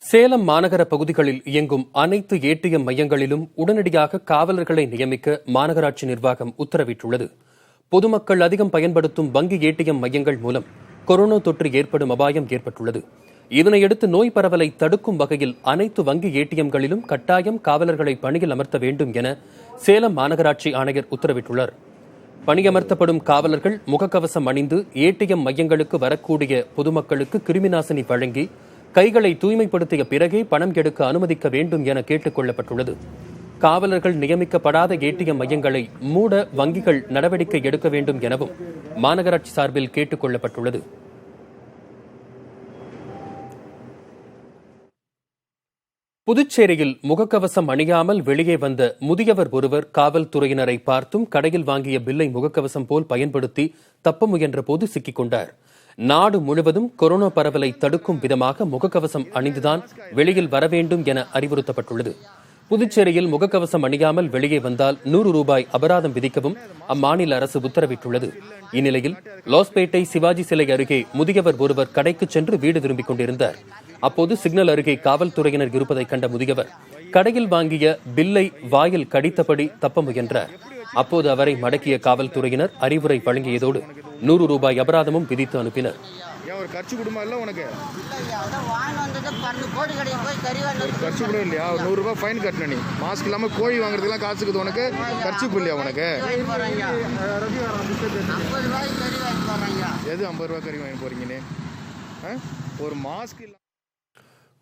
சேலம் மாநகர பகுதிகளில் இயங்கும் அனைத்து ஏடிஎம் மையங்களிலும் உடனடியாக காவலர்களை நியமிக்க மாநகராட்சி நிர்வாகம் உத்தரவிட்டுள்ளது. பொதுமக்கள் அதிகம் பயன்படுத்தும் வங்கி ஏடிஎம் மையங்கள் மூலம் கொரோனா தொற்று ஏற்படும் அபாயம் ஏற்பட்டுள்ளது. இதனையடுத்து நோய் பரவலை தடுக்கும் வகையில் அனைத்து வங்கி ஏடிஎம்களிலும் கட்டாயம் காவலர்களை பணியில் அமர்த்த வேண்டும் என சேலம் மாநகராட்சி ஆணையர் உத்தரவிட்டுள்ளார். பணியமர்த்தப்படும் காவலர்கள் முகக்கவசம் அணிந்து ஏடிஎம் மையங்களுக்கு வரக்கூடிய பொதுமக்களுக்கு கிருமிநாசினி வழங்கி கைகளை தூய்மைப்படுத்திய பிறகே பணம் எடுக்க அனுமதிக்க வேண்டும் என கேட்டுக் கொள்ளப்பட்டுள்ளது. காவலர்கள் நியமிக்கப்படாத ஏடிஎம் மையங்களை மூட வங்கிகள் நடவடிக்கை எடுக்க வேண்டும் எனவும் மாநகராட்சி சார்பில் கேட்டுக் கொள்ளப்பட்டுள்ளது. புதுச்சேரியில் முகக்கவசம் அணியாமல் வெளியே வந்த முதியவர் ஒருவர் காவல்துறையினரை பார்த்தும் கடையில் வாங்கிய பில்லை முகக்கவசம் போல் பயன்படுத்தி தப்ப முயன்ற போது சிக்கிக் கொண்டார். நாடு முழுவதும் கொரோனா பரவலை தடுக்கும் விதமாக முகக்கவசம் அணிந்துதான் வெளியில் வர வேண்டும் என அறிவுறுத்தப்பட்டுள்ளது. புதுச்சேரியில் முகக்கவசம் அணியாமல் வெளியே வந்தால் 100 ரூபாய் அபராதம் விதிக்கவும் அம்மாநில அரசு உத்தரவிட்டுள்ளது. இந்நிலையில் லாஸ்பேட்டை சிவாஜி சிலை அருகே முதியவர் ஒருவர் கடைக்கு சென்று வீடு திரும்பிக் கொண்டிருந்தார். அப்போது சிக்னல் அருகே காவல்துறையினர் இருப்பதை கண்ட முதியவர் கடையில் வாங்கிய பில்லை வாயில் கடித்தபடி தப்ப முயன்றார். அப்போது அவரை மடக்கிய காவல்துறையினர் அறிவுரை வழங்கியதோடு 100 ரூபாய் அபராதமும் விதித்து அனுப்பினர்.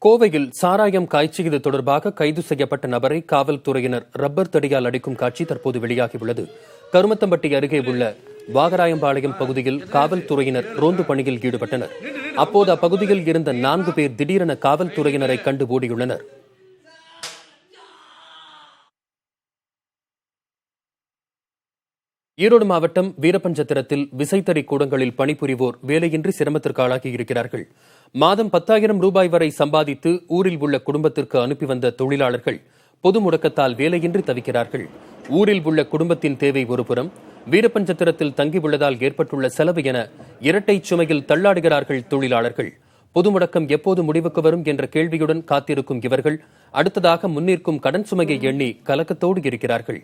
கோவையில் சாராயம் காய்ச்சியது தொடர்பாக கைது செய்யப்பட்ட நபரை காவல்துறையினர் ரப்பர் தடியால் அடிக்கும் காட்சி தற்போது வெளியாகியுள்ளது. கருமத்தம்பட்டி அருகே உள்ள வாகராயம்பாளையம் பகுதியில் காவல்துறையினர் ரோந்து பணியில் ஈடுபட்டனர். அப்போது அப்பகுதியில் இருந்த 4 பேர் திடீரென காவல்துறையினரை கண்டு ஓடியுள்ளனர். ஈரோடு மாவட்டம் வீரப்பஞ்சத்திரத்தில் விசைத்தறி கூடங்களில் பணிபுரிவோர் வேலையின்றி சிரமத்திற்கு ஆளாகி இருக்கிறார்கள். மாதம் 10,000 ரூபாய் வரை சம்பாதித்து ஊரில் உள்ள குடும்பத்திற்கு அனுப்பி வந்த தொழிலாளர்கள் பொது முடக்கத்தால் வேலையின்றி தவிக்கிறார்கள். ஊரில் உள்ள குடும்பத்தின் தேவை ஒருபுறம், வீரப்பஞ்சத்திரத்தில் தங்கியுள்ளதால் ஏற்பட்டுள்ள செலவு என இரட்டை சுமையில் தள்ளாடுகிறார்கள் தொழிலாளர்கள். பொது முடக்கம் எப்போது முடிவுக்கு வரும் என்ற கேள்வியுடன் காத்திருக்கும் இவர்கள் அடுத்ததாக முன்னிற்கும் கடன் சுமையை எண்ணி கலக்கத்தோடு இருக்கிறார்கள்.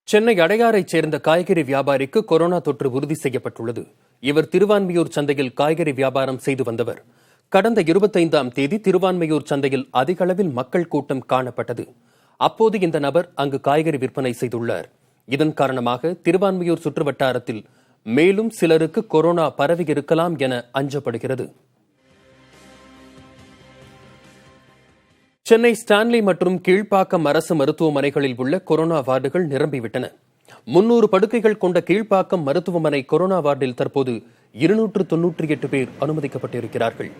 சென்னை அடையாரைச் சேர்ந்த காய்கறி வியாபாரிக்கு கொரோனா தொற்று உறுதி செய்யப்பட்டுள்ளது. இவர் திருவான்மியூர் சந்தையில் காய்கறி வியாபாரம் செய்து வந்தவர். கடந்த 25ஆம் தேதி திருவான்மியூர் சந்தையில் அதிக அளவில் மக்கள் கூட்டம் காணப்பட்டது. அப்போது இந்த நபர் அங்கு காய்கறி விற்பனை செய்துள்ளார். இதன் காரணமாக திருவான்மியூர் சுற்றுவட்டாரத்தில் மேலும் சிலருக்கு கொரோனா பரவி இருக்கலாம் என அஞ்சப்படுகிறது. சென்னை ஸ்டான்லி மற்றும் கீழ்ப்பாக்கம் அரசு மருத்துவமனைகளில் உள்ள கொரோனா வார்டுகள் நிரம்பிவிட்டன. 300 படுக்கைகள் கொண்ட கீழ்ப்பாக்கம் மருத்துவமனை கொரோனா வார்டில் தற்போது 298 பேர் அனுமதிக்கப்பட்டிருக்கிறார்கள்.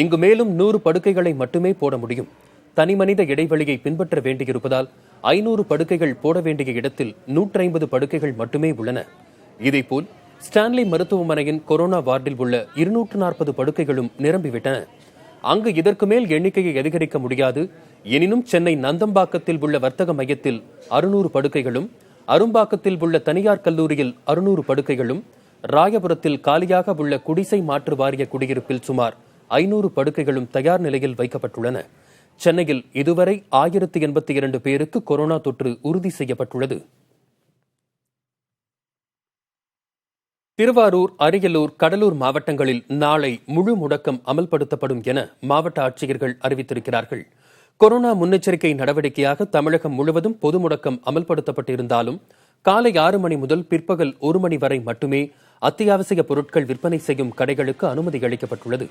இங்கு மேலும் 100 படுக்கைகளை மட்டுமே போட முடியும். தனிமனித இடைவெளியை பின்பற்ற வேண்டியிருப்பதால் 500 படுக்கைகள் போட வேண்டிய இடத்தில் 150 படுக்கைகள் மட்டுமே உள்ளன. இதேபோல் ஸ்டான்லி மருத்துவமனையின் கொரோனா வார்டில் உள்ள 240 படுக்கைகளும் நிரம்பிவிட்டன. அங்கு இதற்கு மேல் எண்ணிக்கையை அதிகரிக்க முடியாது. எனினும் சென்னை நந்தம்பாக்கத்தில் உள்ள வர்த்தக மையத்தில் 600 படுக்கைகளும், அரும்பாக்கத்தில் உள்ள தனியார் கல்லூரியில் 600 படுக்கைகளும், ராயபுரத்தில் காலியாக உள்ள குடிசை மாற்று வாரிய குடியிருப்பில் சுமார் 500 படுக்கைகளும் தயார் நிலையில் வைக்கப்பட்டுள்ளன. சென்னையில் இதுவரை 1082 பேருக்கு கொரோனா தொற்று உறுதி செய்யப்பட்டுள்ளது. திருவாரூர், அரியலூர், கடலூர் மாவட்டங்களில் நாளை முழு முடக்கம் அமல்படுத்தப்படும் என மாவட்ட ஆட்சியர்கள் அறிவித்திருக்கிறார்கள். கொரோனா முன்னெச்சரிக்கை நடவடிக்கையாக தமிழகம் முழுவதும் பொது முடக்கம் அமல்படுத்தப்பட்டிருந்தாலும் காலை 6 மணி முதல் பிற்பகல் 1 மணி வரை மட்டுமே அத்தியாவசிய பொருட்கள் விற்பனை செய்யும் கடைகளுக்கு அனுமதி அளிக்கப்பட்டுள்ளது.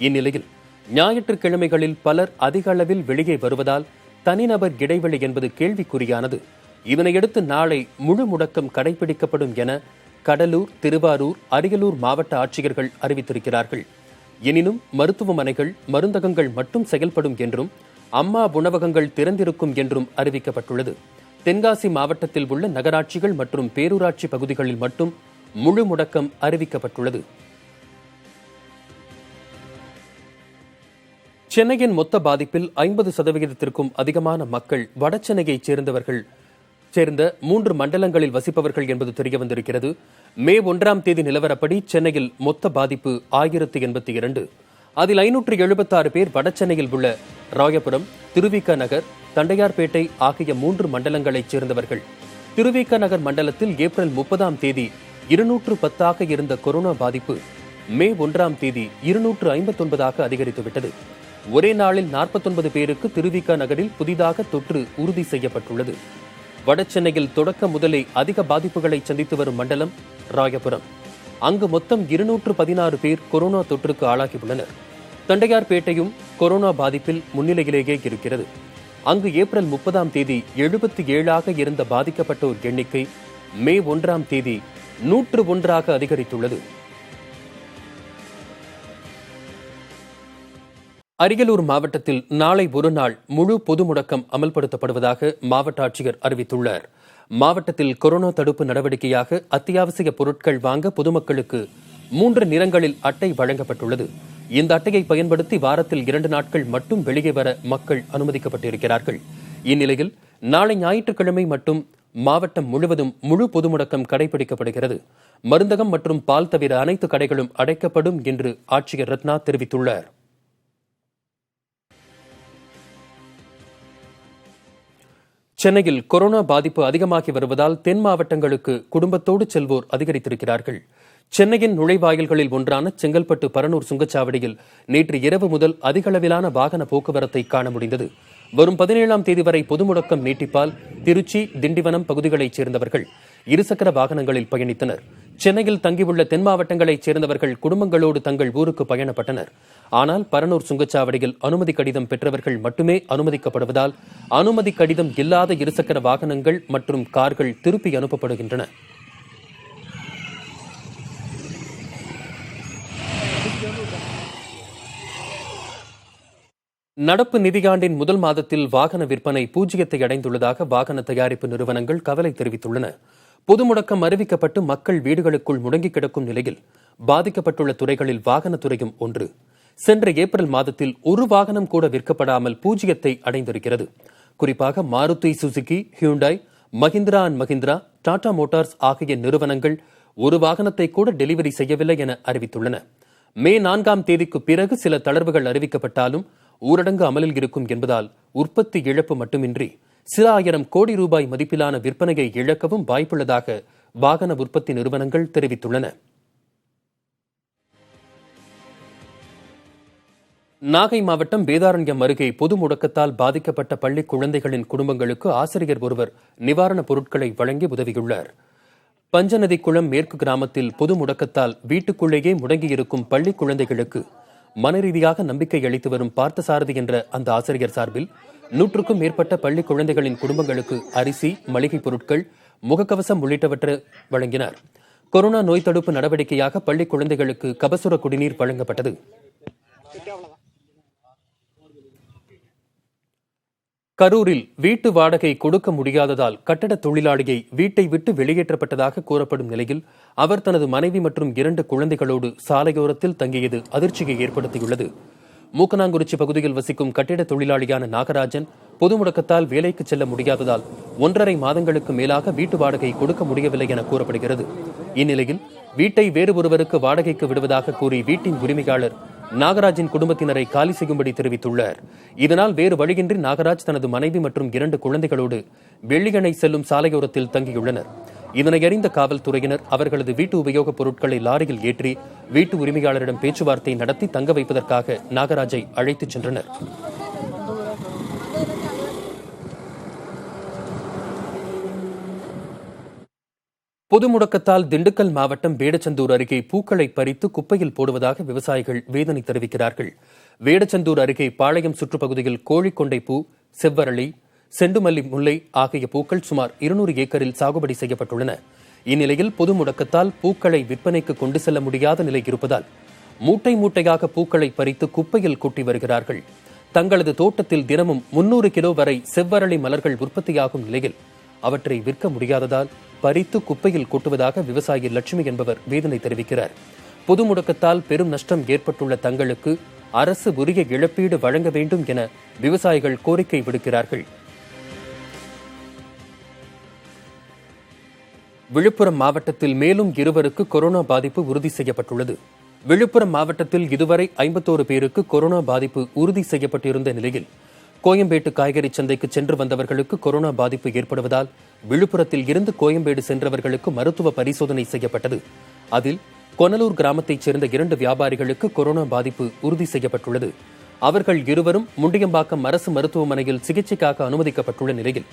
இந்நிலையில் ஞாயிற்றுக்கிழமைகளில் பலர் அதிக அளவில் வெளியே வருவதால் தனிநபர் இடைவெளி என்பது கேள்விக்குறியானது. இதனையடுத்து நாளை முழு முடக்கம் கடைபிடிக்கப்படும் என கடலூர், திருவாரூர், அரியலூர் மாவட்ட ஆட்சியர்கள் அறிவித்திருக்கிறார்கள். எனினும் மருத்துவமனைகள், மருந்தகங்கள் மட்டும் செயல்படும் என்றும் அம்மா உணவகங்கள் திறந்திருக்கும் என்றும் அறிவிக்கப்பட்டுள்ளது. தென்காசி மாவட்டத்தில் உள்ள நகராட்சிகள் மற்றும் பேரூராட்சி பகுதிகளில் மட்டும் முழு முடக்கம் அறிவிக்கப்பட்டுள்ளது. சென்னையின் மொத்த பாதிப்பில் 50% அதிகமான மக்கள் வடசென்னையைச் சேர்ந்த 3 மண்டலங்களில் வசிப்பவர்கள் என்பது தெரியவந்திருக்கிறது. மே 1ஆம் தேதி நிலவரப்படி சென்னையில் மொத்த பாதிப்பு 1082. அதில் 576 பேர் வடசென்னையில் உள்ள ராயபுரம், திருவிக நகர், தண்டையார்பேட்டை ஆகிய 3 மண்டலங்களைச் சேர்ந்தவர்கள். திருவிக நகர் மண்டலத்தில் ஏப்ரல் 30ஆம் தேதி 210 இருந்த கொரோனா பாதிப்பு மே 1ஆம் தேதி 259 அதிகரித்துவிட்டது. ஒரே நாளில் 49 பேருக்கு திருவிக நகரில் புதிதாக தொற்று உறுதி செய்யப்பட்டுள்ளது. வடசென்னையில் தொடக்க முதலே அதிக பாதிப்புகளை சந்தித்து வரும் மண்டலம் ராயபுரம். அங்கு மொத்தம் 216 பேர் கொரோனா தொற்றுக்கு ஆளாகியுள்ளனர். தண்டையார்பேட்டையும் கொரோனா பாதிப்பில் முன்னிலையிலேயே இருக்கிறது. அங்கு ஏப்ரல் 30ஆம் தேதி 77 இருந்த பாதிக்கப்பட்டோர் எண்ணிக்கை மே 1ஆம் தேதி 101 அதிகரித்துள்ளது. அரியலூர் மாவட்டத்தில் நாளை ஒரு நாள் முழு பொது முடக்கம் அமல்படுத்தப்படுவதாக மாவட்ட ஆட்சியர் அறிவித்துள்ளார். மாவட்டத்தில் கொரோனா தடுப்பு நடவடிக்கையாக அத்தியாவசிய பொருட்கள் வாங்க பொதுமக்களுக்கு 3 நிறங்களில் அட்டை வழங்கப்பட்டுள்ளது. இந்த அட்டையை பயன்படுத்தி வாரத்தில் 2 நாட்கள் மட்டும் வெளியே வர மக்கள் அனுமதிக்கப்பட்டிருக்கிறார்கள். இந்நிலையில் நாளை ஞாயிற்றுக்கிழமை மட்டும் மாவட்டம் முழுவதும் முழு பொது முடக்கம் கடைபிடிக்கப்படுகிறது. மருந்தகம் மற்றும் பால் தவிர அனைத்து கடைகளும் அடைக்கப்படும் என்று ஆட்சியர் ரத்னா தெரிவித்துள்ளார். சென்னையில் கொரோனா பாதிப்பு அதிகமாகி வருவதால் தென் மாவட்டங்களுக்கு குடும்பத்தோடு செல்வோர் அதிகரித்திருக்கிறார்கள். சென்னையின் நுழைவாயில்களில் ஒன்றான செங்கல்பட்டு பரனூர் சுங்கச்சாவடியில் நேற்று இரவு முதல் அதிகளவிலான வாகன போக்குவரத்தை காண முடிந்தது. வரும் 17ஆம் தேதி வரை பொது முடக்கம் நீட்டிப்பால் திருச்சி, திண்டிவனம் பகுதிகளைச் சேர்ந்தவர்கள் இருசக்கர வாகனங்களில் பயணித்தனர். சென்னையில் தங்கியுள்ள தென் மாவட்டங்களைச் சேர்ந்தவர்கள் குடும்பங்களோடு தங்கள் ஊருக்கு பயணப்பட்டனர். ஆனால் பரனூர் சுங்கச்சாவடியில் அனுமதி கடிதம் பெற்றவர்கள் மட்டுமே அனுமதிக்கப்படுவதால் அனுமதி கடிதம் இல்லாத இருசக்கர வாகனங்கள் மற்றும் கார்கள் திருப்பி அனுப்பப்படுகின்றன. நடப்பு நிதியாண்டின் முதல் மாதத்தில் வாகன விற்பனை பூஜ்ஜியத்தை அடைந்துள்ளதாக வாகன தயாரிப்பு நிறுவனங்கள் கவலை தெரிவித்துள்ளன. பொது முடக்கம் அறிவிக்கப்பட்டு மக்கள் வீடுகளுக்குள் முடங்கி கிடக்கும் நிலையில் பாதிக்கப்பட்டுள்ள துறைகளில் வாகனத்துறையும் ஒன்று. சென்ற ஏப்ரல் மாதத்தில் ஒரு வாகனம் கூட விற்கப்படாமல் பூஜ்ஜியத்தை அடைந்திருக்கிறது. குறிப்பாக Maruti Suzuki, Hyundai, Mahindra and Mahindra, Tata Motors ஆகிய நிறுவனங்கள் ஒரு வாகனத்தை கூட டெலிவரி செய்யவில்லை என அறிவித்துள்ளன. மே 4ஆம் தேதிக்கு பிறகு சில தளர்வுகள் அறிவிக்கப்பட்டாலும் ஊரடங்கு அமலில் இருக்கும் என்பதால் உற்பத்தி இழப்பு மட்டுமின்றி சில ஆயிரம் கோடி ரூபாய் மதிப்பிலான விற்பனையை இழக்கவும் வாய்ப்புள்ளதாக வாகன உற்பத்தி நிறுவனங்கள் தெரிவித்துள்ளன. நாகை மாவட்டம் வேதாரண்யம் அருகே பொது முடக்கத்தால் பாதிக்கப்பட்ட பள்ளி குழந்தைகளின் குடும்பங்களுக்கு ஆசிரியர் ஒருவர் நிவாரணப் பொருட்களை வழங்கி உதவியுள்ளார். பஞ்சநதி குளம் மேற்கு கிராமத்தில் பொது முடக்கத்தால் வீட்டுக்குள்ளேயே முடங்கியிருக்கும் பள்ளி குழந்தைகளுக்கு மனரீதியாக நம்பிக்கை அளித்து வரும் பார்த்தசாரதி என்ற அந்த ஆசிரியர் சார்பில் 100க்கும் மேற்பட்ட பள்ளி குழந்தைகளின் குடும்பங்களுக்கு அரிசி, மளிகைப் பொருட்கள், முகக்கவசம் உள்ளிட்டவற்றை வழங்கினார். கொரோனா நோய் தடுப்பு நடவடிக்கையாக பள்ளி குழந்தைகளுக்கு கபசுர குடிநீர் வழங்கப்பட்டது. கரூரில் வீட்டு வாடகை கொடுக்க முடியாததால் கட்டட தொழிலாளியை வீட்டை விட்டு வெளியேற்றப்பட்டதாக கூறப்படும் நிலையில் அவர் தனது மனைவி மற்றும் 2 குழந்தைகளோடு சாலையோரத்தில் தங்கியது அதிர்ச்சியை ஏற்படுத்தியுள்ளது. மூக்கனாங்குறிச்சி பகுதியில் வசிக்கும் கட்டிட தொழிலாளியான நாகராஜன் பொது முடக்கத்தால் வேலைக்கு செல்ல முடியாததால் 1.5 மாதங்களுக்கு மேலாக வீட்டு வாடகை கொடுக்க முடியவில்லை என கூறப்படுகிறது. இந்நிலையில் வீட்டை வேறு ஒருவருக்கு வாடகைக்கு விடுவதாக கூறி வீட்டின் உரிமையாளர் நாகராஜின் குடும்பத்தினரை காலி செய்யும்படி தெரிவித்துள்ளார். இதனால் வேறு வழியின்றி நாகராஜ் தனது மனைவி மற்றும் 2 குழந்தைகளோடு வெள்ளியணை செல்லும் சாலையோரத்தில் தங்கியுள்ளனர். இதனை அறிந்த காவல்துறையினர் அவர்களது வீட்டு உபயோகப் பொருட்களை லாரியில் ஏற்றி வீட்டு உரிமையாளரிடம் பேச்சுவார்த்தை நடத்தி தங்க வைப்பதற்காக நாகராஜை அழைத்துச் சென்றனர். பொது முடக்கத்தால் திண்டுக்கல் மாவட்டம் வேடச்சந்தூர் அருகே பூக்களை பறித்து குப்பையில் போடுவதாக விவசாயிகள் வேதனை தெரிவிக்கிறார்கள். வேடச்சந்தூர் அருகே பாளையம் சுற்றுப்பகுதியில் கோழிக்கொண்டை பூ, செவ்வரளி, செண்டுமல்லி முல்லை ஆகிய பூக்கள் சுமார் 200 ஏக்கரில் சாகுபடி செய்யப்பட்டுள்ளன. இந்நிலையில் பொது முடக்கத்தால் பூக்களை விற்பனைக்கு கொண்டு செல்ல முடியாத நிலை இருப்பதால் மூட்டை மூட்டையாக பூக்களை பறித்து குப்பையில் கொட்டி வருகிறார்கள். தங்களது தோட்டத்தில் தினமும் 300 கிலோ வரை செவ்வரளி மலர்கள் உற்பத்தியாகும் நிலையில் அவற்றை விற்க முடியாததால் பறித்து குப்பையில் கொட்டுவதாக விவசாயி லட்சுமி என்பவர் வேதனை தெரிவிக்கிறார். பொது முடக்கத்தால் பெரும் நஷ்டம் ஏற்பட்டுள்ள தங்களுக்கு அரசு உரிய இழப்பீடு வழங்க வேண்டும் என விவசாயிகள் கோரிக்கை விடுக்கிறார்கள். விழுப்புரம் மாவட்டத்தில் மேலும் 2 கொரோனா பாதிப்பு உறுதி செய்யப்பட்டுள்ளது. விழுப்புரம் மாவட்டத்தில் இதுவரை 51 பேருக்கு கொரோனா பாதிப்பு உறுதி செய்யப்பட்டிருந்த நிலையில் கோயம்பேட்டு காய்கறி சந்தைக்கு சென்று வந்தவர்களுக்கு கொரோனா பாதிப்பு ஏற்படுவதால் விழுப்புரத்தில் இருந்து கோயம்பேடு சென்றவர்களுக்கு மருத்துவ பரிசோதனை செய்யப்பட்டது. அதில் கொனலூர் கிராமத்தைச் சேர்ந்த 2 வியாபாரிகளுக்கு கொரோனா பாதிப்பு உறுதி செய்யப்பட்டுள்ளது. அவர்கள் இருவரும் முண்டியம்பாக்கம் அரசு மருத்துவமனையில் சிகிச்சைக்காக அனுமதிக்கப்பட்டுள்ள நிலையில்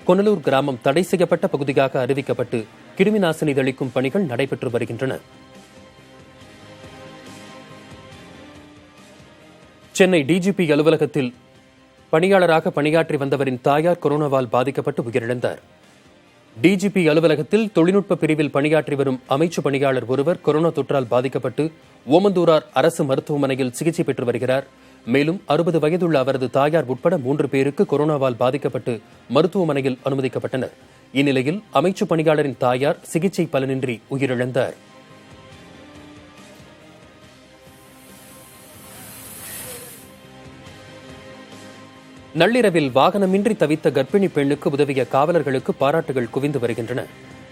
கொனலூர் கிராமம் தடை செய்யப்பட்ட பகுதியாக அறிவிக்கப்பட்டு கிருமி நாசினி தெளிக்கும் பணிகள் நடைபெற்று வருகின்றன. சென்னை டிஜிபி அலுவலகத்தில் பணியாளராக பணியாற்றி வந்தவரின் தாயார் கொரோனாவால் பாதிக்கப்பட்டு உயிரிழந்தார். டிஜிபி அலுவலகத்தில் தொழில்நுட்ப பிரிவில் பணியாற்றி வரும் அமைச்சு பணியாளர் ஒருவர் கொரோனா தொற்றால் பாதிக்கப்பட்டு ஓமந்தூரார் அரசு மருத்துவமனையில் சிகிச்சை பெற்று வருகிறார். மேலும் 60 வயதுள்ள அவரது தாயார் உட்பட 3 பேருக்கு கொரோனாவால் பாதிக்கப்பட்டு மருத்துவமனையில் அனுமதிக்கப்பட்டனர். இந்நிலையில் அமைச்சு பணியாளரின் தாயார் சிகிச்சை பலனின்றி உயிரிழந்தார். நள்ளிரவில் வாகனமின்றி தவித்த கர்ப்பிணி பெண்ணுக்கு உதவிய காவலர்களுக்கு பாராட்டுகள் குவிந்து வருகின்றன.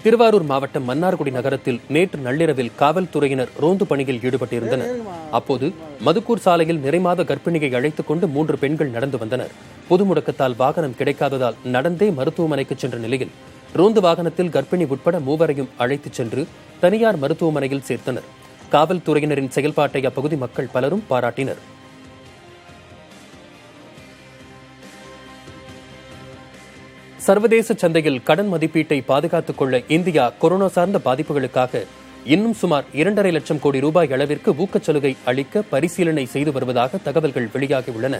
திருவாரூர் மாவட்டம் மன்னார்குடி நகரத்தில் நேற்று நள்ளிரவில் காவல்துறையினர் ரோந்து பணியில் ஈடுபட்டிருந்தனர். அப்போது மதுக்கூர் சாலையில் நிறைமாத கர்ப்பிணியை அழைத்துக் கொண்டு 3 பெண்கள் நடந்து வந்தனர். பொது முடக்கத்தால் வாகனம் கிடைக்காததால் நடந்தே மருத்துவமனைக்கு சென்ற நிலையில் ரோந்து வாகனத்தில் கர்ப்பிணி உட்பட 3வரையும் அழைத்துச் சென்று தனியார் மருத்துவமனையில் சேர்த்தனர். காவல்துறையினரின் செயல்பாட்டை அப்பகுதி மக்கள் பலரும் பாராட்டினர். சர்வதேச சந்தையில் கடன் மதிப்பீட்டை பாதுகாத்துக் கொள்ள இந்தியா கொரோனா சார்ந்த பாதிப்புகளுக்காக இன்னும் சுமார் 2.5 லட்சம் கோடி ரூபாய் அளவிற்கு ஊக்கச்சலுகை அளிக்க பரிசீலனை செய்து வருவதாக தகவல்கள் வெளியாகியுள்ளன.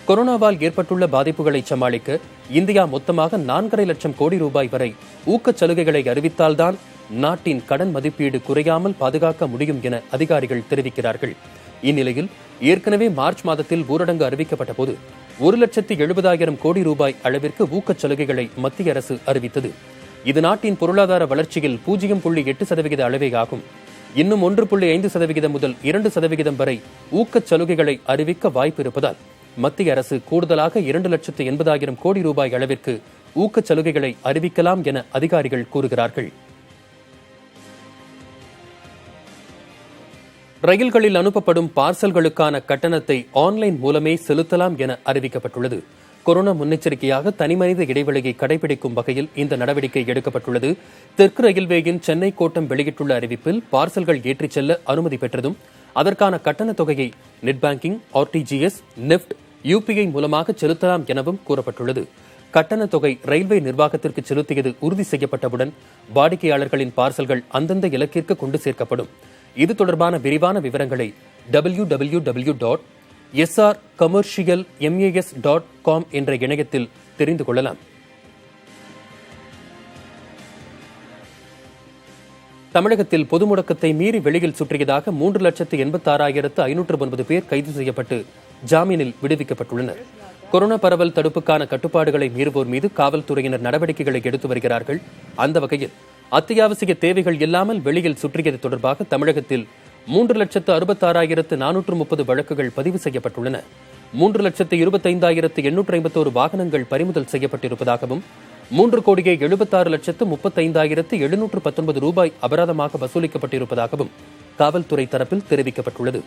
கொரோனாவால் ஏற்பட்டுள்ள பாதிப்புகளை சமாளிக்க இந்தியா மொத்தமாக 4.5 லட்சம் கோடி ரூபாய் வரை ஊக்கச்சலுகைகளை அறிவித்தால்தான் நாட்டின் கடன் மதிப்பீடு குறையாமல் பாதுகாக்க முடியும் என அதிகாரிகள் தெரிவிக்கிறார்கள். இந்நிலையில் ஏற்கனவே மார்ச் மாதத்தில் ஊரடங்கு அறிவிக்கப்பட்ட போது 1,70,000 கோடி ரூபாய் அளவிற்கு ஊக்கச்சலுகைகளை மத்திய அரசு அறிவித்தது. இது நாட்டின் பொருளாதார வளர்ச்சியில் 0.8% அளவே ஆகும். இன்னும் 1.5% முதல் 2% வரை ஊக்கச்சலுகைகளை அறிவிக்க வாய்ப்பு இருப்பதால் மத்திய அரசு கூடுதலாக 2,80,000 கோடி ரூபாய் அளவிற்கு ஊக்கச்சலுகைகளை அறிவிக்கலாம் என அதிகாரிகள் கூறுகிறார்கள். ரயில்களில் அனுப்பப்படும் பார்சல்களுக்கான கட்டணத்தை ஆன்லைன் மூலமே செலுத்தலாம் என அறிவிக்கப்பட்டுள்ளது. கொரோனா முன்னெச்சரிக்கையாக தனிமனித இடைவெளியை கடைபிடிக்கும் வகையில் இந்த நடவடிக்கை எடுக்கப்பட்டுள்ளது. தெற்கு ரயில்வேயின் சென்னை கோட்டம் வெளியிட்டுள்ள அறிவிப்பில் பார்சல்கள் ஏற்றிச் செல்ல அனுமதி பெற்றதும் அதற்கான கட்டண தொகையை net banking, RTGS, NEFT, UPI மூலமாக செலுத்தலாம் எனவும் கூறப்பட்டுள்ளது. கட்டண தொகை ரயில்வே நிர்வாகத்திற்கு செலுத்தியது உறுதி செய்யப்பட்டவுடன் வாடிக்கையாளர்களின் பார்சல்கள் அந்தந்த இலக்கிற்கு கொண்டு சேர்க்கப்படும். இது தொடர்பான விரிவான விவரங்களை www.srcommercialmas.com என்ற இணையத்தில் தெரிந்து கொள்ளலாம். தமிழகத்தில் பொது முடக்கத்தை மீறி வெளியில் சுற்றியதாக 3,86,509 பேர் கைது செய்யப்பட்டு ஜாமீனில் விடுவிக்கப்பட்டுள்ளனர். கொரோனா பரவல் தடுப்புக்கான கட்டுப்பாடுகளை மீறுவோர் மீது காவல்துறையினர் நடவடிக்கைகளை எடுத்து வருகிறார்கள். அந்த வகையில் அத்தியாவசிய தேவைகள் இல்லாமல் வெளியில் சுற்றியது தொடர்பாக தமிழகத்தில் 3,66,430 வழக்குகள் பதிவு செய்யப்பட்டுள்ளன. 3,25,851 வாகனங்கள் பறிமுதல் செய்யப்பட்டிருப்பதாகவும் 3,76,35,719 ரூபாய் அபராதமாக வசூலிக்கப்பட்டிருப்பதாகவும் காவல்துறை தரப்பில் தெரிவிக்கப்பட்டுள்ளது.